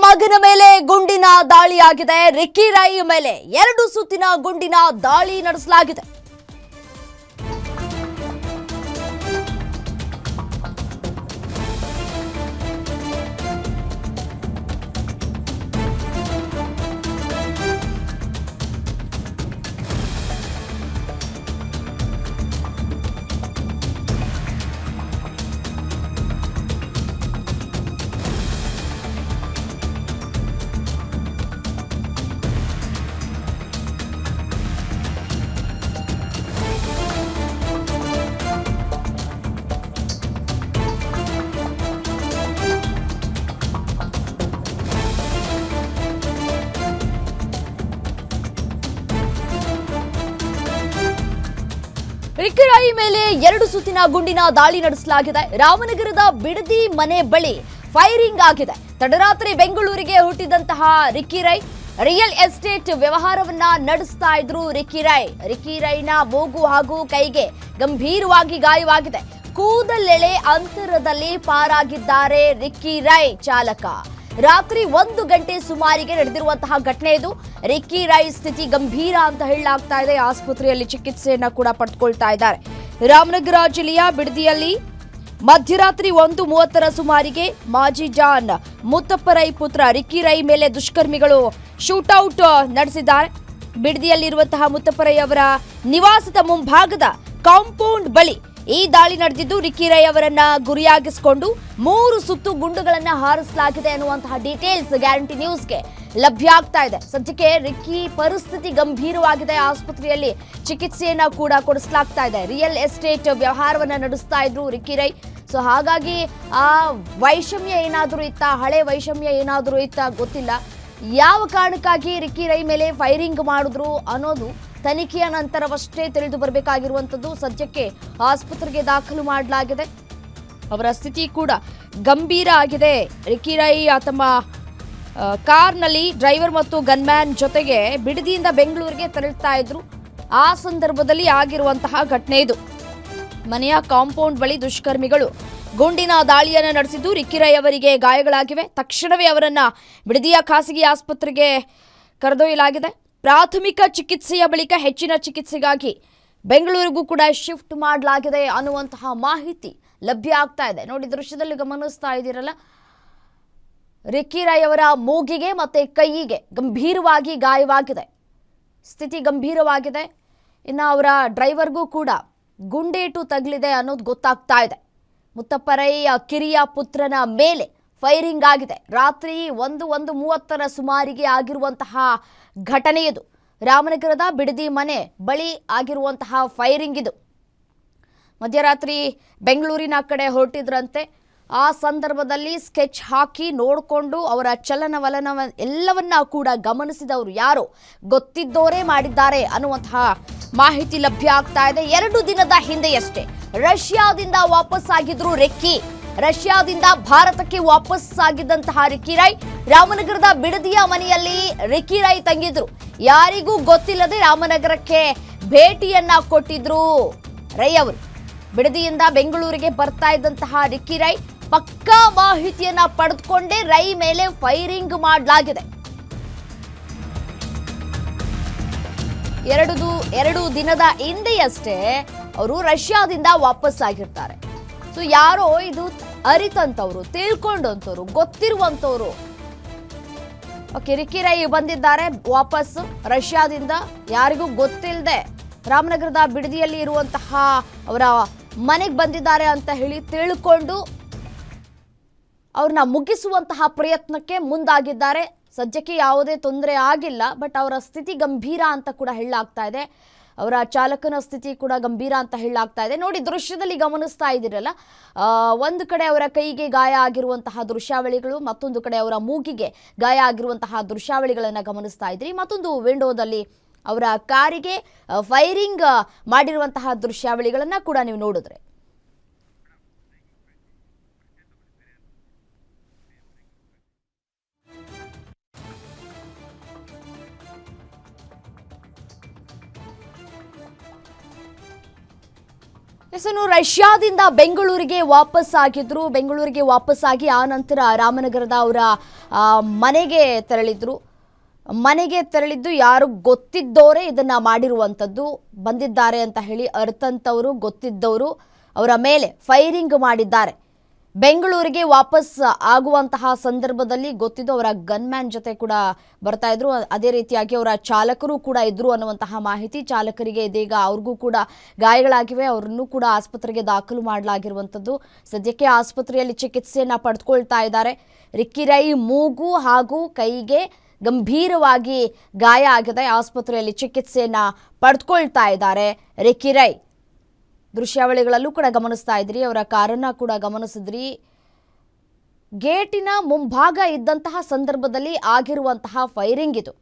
ಮಗನ ಮೇಲೆ ಗುಂಡಿನ ದಾಳಿಯಾಗಿದೆ. ರಿಕ್ಕಿ ರೈ ಮೇಲೆ 2 ಸುತ್ತಿನ ಗುಂಡಿನ ದಾಳಿ ನಡೆಸಲಾಗಿದೆ. ರಿಕ್ಕಿ ರೈ ಮೇಲೆ 2 ಸುತ್ತಿನ ಗುಂಡಿನ ದಾಳಿ ನಡೆಸಲಾಗಿದೆ. ರಾಮನಗರದ ಬಿಡದಿ ಮನೆ ಬಳಿ ಫೈರಿಂಗ್ ಆಗಿದೆ. ತಡರಾತ್ರಿ ಬೆಂಗಳೂರಿಗೆ ಹುಟ್ಟಿದಂತಹ ರಿಕ್ಕಿ ರೈ ರಿಯಲ್ ಎಸ್ಟೇಟ್ ವ್ಯವಹಾರವನ್ನ ನಡೆಸ್ತಾ ಇದ್ರು. ರಿಕ್ಕಿ ರೈನ ಮೂಗು ಹಾಗೂ ಕೈಗೆ ಗಂಭೀರವಾಗಿ ಗಾಯವಾಗಿದೆ. ಕೂದಲೆಳೆ ಅಂತರದಲ್ಲಿ ಪಾರಾಗಿದ್ದಾರೆ ರಿಕ್ಕಿ ರೈ ಚಾಲಕ. ರಾತ್ರಿ 1 ಗಂಟೆ ಸುಮಾರಿಗೆ ನಡೆದಿರುವಂತಹ ಘಟನೆ ಇದು. ರಿಕ್ಕಿ ರೈ ಸ್ಥಿತಿ ಗಂಭೀರ ಅಂತ ಹೇಳಲಾಗ್ತಾ ಇದೆ. ಆಸ್ಪತ್ರೆಯಲ್ಲಿ ಚಿಕಿತ್ಸೆಯನ್ನ ಕೂಡ ಪಡೆದುಕೊಳ್ತಾ ಇದ್ದಾರೆ. ರಾಮನಗರ ಜಿಲ್ಲೆಯ ಬಿಡದಿಯಲ್ಲಿ ಮಧ್ಯರಾತ್ರಿ 1:30ರ ಸುಮಾರಿಗೆ ಮಾಜಿ ಜಾನ್ ಮುತ್ತಪ್ಪ ರೈ ಪುತ್ರ ರಿಕ್ಕಿ ರೈ ಮೇಲೆ ದುಷ್ಕರ್ಮಿಗಳು ಶೂಟೌಟ್ ನಡೆಸಿದ್ದಾರೆ. ಬಿಡದಿಯಲ್ಲಿರುವಂತಹ ಮುತ್ತಪ್ಪ ರೈ ಅವರ ನಿವಾಸದ ಮುಂಭಾಗದ ಕಾಂಪೌಂಡ್ ಬಳಿ ಈ ದಾಳಿ ನಡೆದಿದ್ದು, ರಿಕ್ಕಿ ರೈ ಅವರನ್ನ ಗುರಿಯಾಗಿಸಿಕೊಂಡು 3 ಸುತ್ತು ಗುಂಡುಗಳನ್ನ ಹಾರಿಸಲಾಗಿದೆ ಅನ್ನುವಂತಹ ಡೀಟೇಲ್ಸ್ ಗ್ಯಾರಂಟಿ ನ್ಯೂಸ್ಗೆ ಲಭ್ಯ ಆಗ್ತಾ ಇದೆ. ಸದ್ಯಕ್ಕೆ ರಿಕ್ಕಿ ಪರಿಸ್ಥಿತಿ ಗಂಭೀರವಾಗಿದೆ. ಆಸ್ಪತ್ರೆಯಲ್ಲಿ ಚಿಕಿತ್ಸೆಯನ್ನ ಕೂಡ ಕೊಡಿಸಲಾಗ್ತಾ ಇದೆ. ರಿಯಲ್ ಎಸ್ಟೇಟ್ ವ್ಯವಹಾರವನ್ನ ನಡೆಸ್ತಾ ಇದ್ರು ರಿಕ್ಕಿ ರೈ. ಸೊ ಹಾಗಾಗಿ ಆ ವೈಷಮ್ಯ ಏನಾದರೂ ಇತ್ತಾ, ಹಳೆ ವೈಷಮ್ಯ ಏನಾದರೂ ಇತ್ತಾ ಗೊತ್ತಿಲ್ಲ. ಯಾವ ಕಾರಣಕ್ಕಾಗಿ ರಿಕ್ಕಿ ರೈ ಮೇಲೆ ಫೈರಿಂಗ್ ಮಾಡಿದ್ರು ಅನ್ನೋದು ತನಿಖೆಯ ನಂತರವಷ್ಟೇ ತಿಳಿದು ಬರಬೇಕಾಗಿರುವಂಥದ್ದು. ಸದ್ಯಕ್ಕೆ ಆಸ್ಪತ್ರೆಗೆ ದಾಖಲು ಮಾಡಲಾಗಿದೆ. ಅವರ ಸ್ಥಿತಿ ಕೂಡ ಗಂಭೀರ ಆಗಿದೆ. ರಿಕ್ಕಿ ರೈ ತಮ್ಮ ಕಾರ್ನಲ್ಲಿ ಡ್ರೈವರ್ ಮತ್ತು ಗನ್ಮ್ಯಾನ್ ಜೊತೆಗೆ ಬಿಡದಿಯಿಂದ ಬೆಂಗಳೂರಿಗೆ ತೆರಳುತ್ತಾ ಇದ್ರು. ಆ ಸಂದರ್ಭದಲ್ಲಿ ಆಗಿರುವಂತಹ ಘಟನೆ ಇದು. ಮನೆಯ ಕಾಂಪೌಂಡ್ ಬಳಿ ದುಷ್ಕರ್ಮಿಗಳು ಗುಂಡಿನ ದಾಳಿಯನ್ನು ನಡೆಸಿದ್ದು, ರಿಕ್ಕಿ ರೈ ಅವರಿಗೆ ಗಾಯಗಳಾಗಿವೆ. ತಕ್ಷಣವೇ ಅವರನ್ನ ಬಿಡದಿಯ ಖಾಸಗಿ ಆಸ್ಪತ್ರೆಗೆ ಕರೆದೊಯ್ಯಲಾಗಿದೆ. ಪ್ರಾಥಮಿಕ ಚಿಕಿತ್ಸೆಯ ಬಳಿಕ ಹೆಚ್ಚಿನ ಚಿಕಿತ್ಸೆಗಾಗಿ ಬೆಂಗಳೂರಿಗೂ ಕೂಡ ಶಿಫ್ಟ್ ಮಾಡಲಾಗಿದೆ ಅನ್ನುವಂತಹ ಮಾಹಿತಿ ಲಭ್ಯ ಆಗ್ತಾ ಇದೆ. ನೋಡಿ, ದೃಶ್ಯದಲ್ಲಿ ಗಮನಿಸ್ತಾ ಇದ್ದೀರಲ್ಲ, ರಿಕ್ಕಿ ರೈ ಅವರ ಮೂಗಿಗೆ ಮತ್ತೆ ಕೈಯಿಗೆ ಗಂಭೀರವಾಗಿ ಗಾಯವಾಗಿದೆ. ಸ್ಥಿತಿ ಗಂಭೀರವಾಗಿದೆ. ಇನ್ನು ಅವರ ಡ್ರೈವರ್ಗೂ ಕೂಡ ಗುಂಡೇಟು ತಗಲಿದೆ ಅನ್ನೋದು ಗೊತ್ತಾಗ್ತಾ ಇದೆ. ಮುತ್ತಪ್ಪ ರೈ ಕಿರಿಯ ಪುತ್ರನ ಮೇಲೆ ಫೈರಿಂಗ್ ಆಗಿದೆ. ರಾತ್ರಿ 1:30ರ ಸುಮಾರಿಗೆ ಆಗಿರುವಂತಹ ಘಟನೆ ಇದು. ರಾಮನಗರದ ಬಿಡದಿ ಮನೆ ಬಳಿ ಆಗಿರುವಂತಹ ಫೈರಿಂಗ್ ಇದು. ಮಧ್ಯರಾತ್ರಿ ಬೆಂಗಳೂರಿನ ಕಡೆ ಹೊರಟಿದ್ರಂತೆ. ಆ ಸಂದರ್ಭದಲ್ಲಿ ಸ್ಕೆಚ್ ಹಾಕಿ ನೋಡಿಕೊಂಡು ಅವರ ಚಲನವಲನ ಎಲ್ಲವನ್ನ ಕೂಡ ಗಮನಿಸಿದವರು ಯಾರೋ ಗೊತ್ತಿದ್ದವರೇ ಮಾಡಿದ್ದಾರೆ ಅನ್ನುವಂತಹ ಮಾಹಿತಿ ಲಭ್ಯ ಆಗ್ತಾ ಇದೆ. 2 ದಿನದ ಹಿಂದೆಯಷ್ಟೇ ರಷ್ಯಾದಿಂದ ವಾಪಸ್ ಆಗಿದ್ರು ರಿಕ್ಕಿ. ರಷ್ಯಾದಿಂದ ಭಾರತಕ್ಕೆ ವಾಪಸ್ ಆಗಿದ್ದಂತಹ ರಿಕ್ಕಿ ರೈ ರಾಮನಗರದ ಬಿಡದಿಯ ಮನೆಯಲ್ಲಿ ರಿಕ್ಕಿ ರೈ ತಂಗಿದ್ರು. ಯಾರಿಗೂ ಗೊತ್ತಿಲ್ಲದೆ ರಾಮನಗರಕ್ಕೆ ಭೇಟಿಯನ್ನ ಕೊಟ್ಟಿದ್ರು ರೈ ಅವರು. ಬಿಡದಿಯಿಂದ ಬೆಂಗಳೂರಿಗೆ ಬರ್ತಾ ಇದ್ದಂತಹ ರಿಕ್ಕಿ ರೈ ಪಕ್ಕಾ ಮಾಹಿತಿಯನ್ನ ಪಡೆದುಕೊಂಡೇ ರೈ ಮೇಲೆ ಫೈರಿಂಗ್ ಮಾಡಲಾಗಿದೆ. 2 ದಿನದ ಹಿಂದೆಯಷ್ಟೇ ಅವರು ರಷ್ಯಾದಿಂದ ವಾಪಸ್ ಆಗಿರ್ತಾರೆ. ಸೊ ಯಾರೋ ಇದು ಅರಿತಂತವ್ರು, ತಿಳ್ಕೊಂಡಂತವ್ರು, ಗೊತ್ತಿರುವಂತವ್ರು. ಓಕೆ, ರಿಕ್ಕಿ ರೈ ಬಂದಿದ್ದಾರೆ ವಾಪಸ್ ರಷ್ಯಾದಿಂದ, ಯಾರಿಗೂ ಗೊತ್ತಿಲ್ಲದೆ ರಾಮನಗರದ ಬಿಡದಿಯಲ್ಲಿ ಇರುವಂತಹ ಅವರ ಮನೆಗೆ ಬಂದಿದ್ದಾರೆ ಅಂತ ಹೇಳಿ ತಿಳ್ಕೊಂಡು ಅವ್ರನ್ನ ಮುಗಿಸುವಂತಹ ಪ್ರಯತ್ನಕ್ಕೆ ಮುಂದಾಗಿದ್ದಾರೆ. ಸದ್ಯಕ್ಕೆ ಯಾವುದೇ ತೊಂದರೆ ಆಗಿಲ್ಲ, ಬಟ್ ಅವರ ಸ್ಥಿತಿ ಗಂಭೀರ ಅಂತ ಕೂಡ ಹೇಳಲಾಗ್ತಾ ಇದೆ. ಅವರ ಚಾಲಕನ ಸ್ಥಿತಿ ಕೂಡ ಗಂಭೀರ ಅಂತ ಹೇಳಲಾಗ್ತಾ ಇದೆ. ನೋಡಿ, ದೃಶ್ಯದಲ್ಲಿ ಗಮನಿಸ್ತಾ ಇದ್ದೀರಲ್ಲ, ಒಂದು ಕಡೆ ಅವರ ಕೈಗೆ ಗಾಯ ಆಗಿರುವಂತಹ ದೃಶ್ಯಾವಳಿಗಳು, ಮತ್ತೊಂದು ಕಡೆ ಅವರ ಮೂಗಿಗೆ ಗಾಯ ಆಗಿರುವಂತಹ ದೃಶ್ಯಾವಳಿಗಳನ್ನು ಗಮನಿಸ್ತಾ ಇದ್ರಿ. ಮತ್ತೊಂದು ವಿಂಡೋದಲ್ಲಿ ಅವರ ಕಾರಿಗೆ ಫೈರಿಂಗ್ ಮಾಡಿರುವಂತಹ ದೃಶ್ಯಾವಳಿಗಳನ್ನು ಕೂಡ ನೀವು ನೋಡಿದ್ರೆ ರಷ್ಯಾದಿಂದ ಬೆಂಗಳೂರಿಗೆ ವಾಪಸ್ ಆಗಿದ್ರು. ಬೆಂಗಳೂರಿಗೆ ವಾಪಸ್ ಆಗಿ ಆ ನಂತರ ರಾಮನಗರದ ಅವರ ಮನೆಗೆ ತೆರಳಿದ್ದು ಯಾರು ಗೊತ್ತಿದ್ದವರೇ ಇದನ್ನ ಮಾಡಿರುವಂಥದ್ದು, ಬಂದಿದ್ದಾರೆ ಅಂತ ಹೇಳಿ ಅರ್ಥಂತವರು ಗೊತ್ತಿದ್ದವರು ಅವರ ಮೇಲೆ ಫೈರಿಂಗ್ ಮಾಡಿದ್ದಾರೆ. ಬೆಂಗಳೂರಿಗೆ ವಾಪಸ್ ಆಗುವಂತಹ ಸಂದರ್ಭದಲ್ಲಿ ಗೊತ್ತಿದ್ದು ಅವರ ಗನ್ಮ್ಯಾನ್ ಜೊತೆ ಕೂಡ ಬರ್ತಾ ಇದ್ರು. ಅದೇ ರೀತಿಯಾಗಿ ಅವರ ಚಾಲಕರು ಕೂಡ ಇದ್ರು ಅನ್ನುವಂತಹ ಮಾಹಿತಿ. ಚಾಲಕರಿಗೆ ಇದೀಗ ಅವ್ರಿಗೂ ಕೂಡ ಗಾಯಗಳಾಗಿವೆ, ಅವರನ್ನು ಕೂಡ ಆಸ್ಪತ್ರೆಗೆ ದಾಖಲು ಮಾಡಲಾಗಿರುವಂಥದ್ದು. ಸದ್ಯಕ್ಕೆ ಆಸ್ಪತ್ರೆಯಲ್ಲಿ ಚಿಕಿತ್ಸೆಯನ್ನ ಪಡೆದುಕೊಳ್ತಾ ಇದ್ದಾರೆ. ರಿಕ್ಕಿ ರೈ ಮೂಗು ಹಾಗೂ ಕೈಗೆ ಗಂಭೀರವಾಗಿ ಗಾಯ ಆಗಿದೆ. ಆಸ್ಪತ್ರೆಯಲ್ಲಿ ಚಿಕಿತ್ಸೆಯನ್ನ ಪಡೆದುಕೊಳ್ತಾ ಇದ್ದಾರೆ ರಿಕ್ಕಿ ರೈ. ದೃಶ್ಯಾವಳಿಗಳಲ್ಲೂ ಕೂಡ ಗಮನಿಸ್ತಾ ಇದ್ರಿ, ಅವರ ಕಾರನ್ನ ಕೂಡ ಗಮನಿಸಿದ್ರಿ. ಗೇಟಿನ ಮುಂಭಾಗ ಇದ್ದಂತಹ ಸಂದರ್ಭದಲ್ಲಿ ಆಗಿರುವಂತಹ ಫೈರಿಂಗ್ ಇದು.